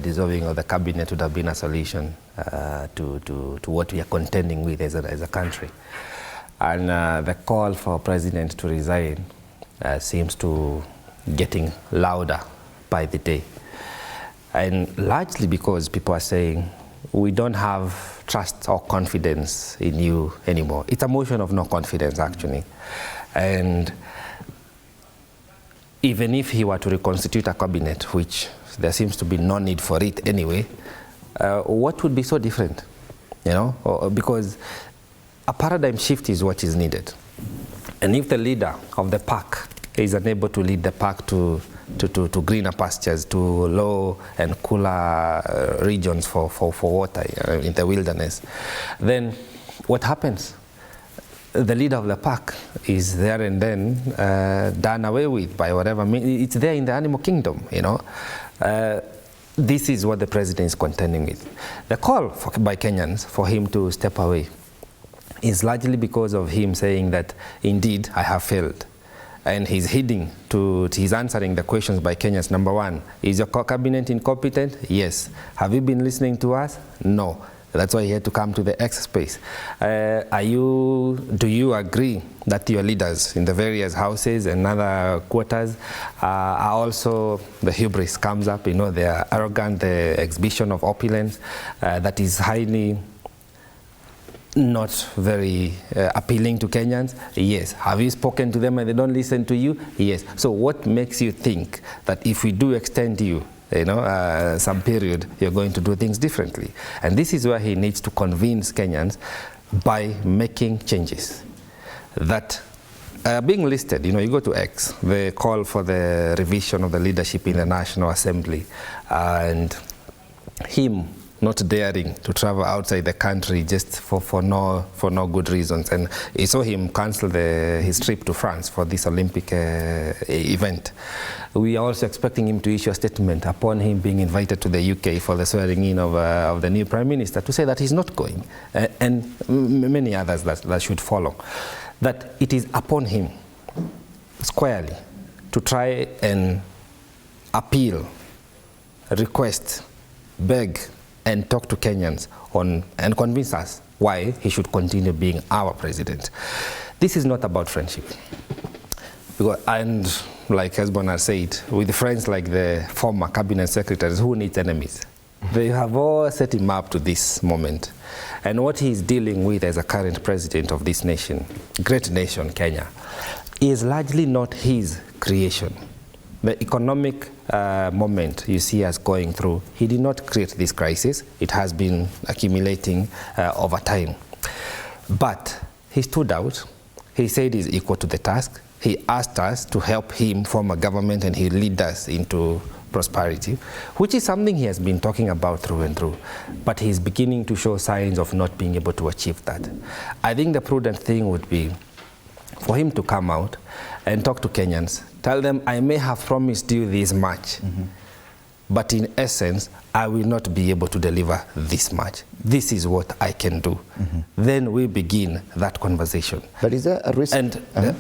Dissolving of the cabinet would have been a solution to what we are contending with as a country. And the call for President to resign seems to getting louder by the day. And largely because people are saying, we don't have trust or confidence in you anymore. It's a motion of no confidence, actually. And even if he were to reconstitute a cabinet, which there seems to be no need for it anyway, what would be so different? You know, because a paradigm shift is what is needed. And if the leader of the pack is unable to lead the pack to greener pastures, to low and cooler regions for water in the wilderness, then what happens? The leader of the pack is there and then done away with by whatever means. It's there in the animal kingdom, you know. This is what the president is contending with. The call by Kenyans for him to step away is largely because of him saying that, indeed, I have failed. And he's answering the questions by Kenyans. Number one, is your cabinet incompetent? Yes. Have you been listening to us? No. That's why he had to come to the X space. Do you agree that your leaders in the various houses and other quarters are also, the hubris comes up, you know, they are arrogant, the exhibition of opulence that is highly not very appealing to Kenyans? Yes. Have you spoken to them and they don't listen to you? Yes. So what makes you think that if we do extend you, some period, you're going to do things differently? And this is where he needs to convince Kenyans by making changes that being listed. You know, you go to X, the call for the revision of the leadership in the National Assembly, and him not daring to travel outside the country just for no good reasons. And you saw him cancel his trip to France for this Olympic event. We are also expecting him to issue a statement upon him being invited to the UK for the swearing in of the new Prime Minister to say that he's not going, and many others that should follow. That it is upon him squarely to try and appeal, request, beg, and talk to Kenyans and convince us why he should continue being our president. This is not about friendship. And like Hezbollah said, with friends like the former Cabinet Secretaries, who needs enemies? They have all set him up to this moment. And what he's dealing with as a current president of this nation, great nation, Kenya, is largely not his creation. The economic moment you see us going through, he did not create this crisis. It has been accumulating over time. But he stood out. He said he's equal to the task. He asked us to help him form a government and he lead us into prosperity, which is something he has been talking about through and through. But he's beginning to show signs of not being able to achieve that. I think the prudent thing would be for him to come out and talk to Kenyans, tell them, I may have promised you this much, but in essence, I will not be able to deliver this much. This is what I can do. Then we begin that conversation. But is there a risk? And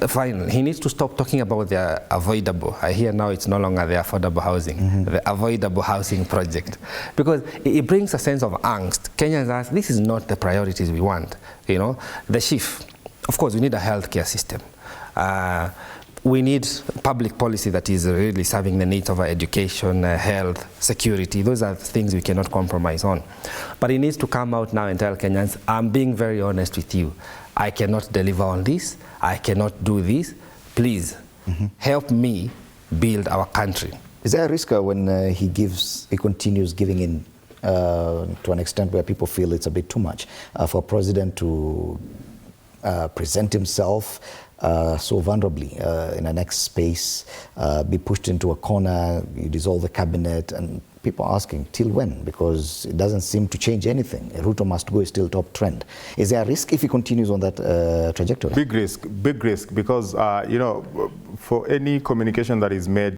finally, he needs to stop talking about the avoidable. I hear now it's no longer the affordable housing, the avoidable housing project. Because it brings a sense of angst. Kenyans ask, this is not the priorities we want. You know, the chief, of course, we need a healthcare system. We need public policy that is really serving the needs of our education, health, security. Those are things we cannot compromise on. But he needs to come out now and tell Kenyans, I'm being very honest with you. I cannot deliver on this. I cannot do this. Please help me build our country. Is there a risk when he continues giving in to an extent where people feel it's a bit too much for a president to present himself so vulnerably in the next space, be pushed into a corner, you dissolve the cabinet, and people are asking, till when? Because it doesn't seem to change anything. Ruto must go is still top trend. Is there a risk if he continues on that trajectory? Big risk, because, you know, for any communication that is made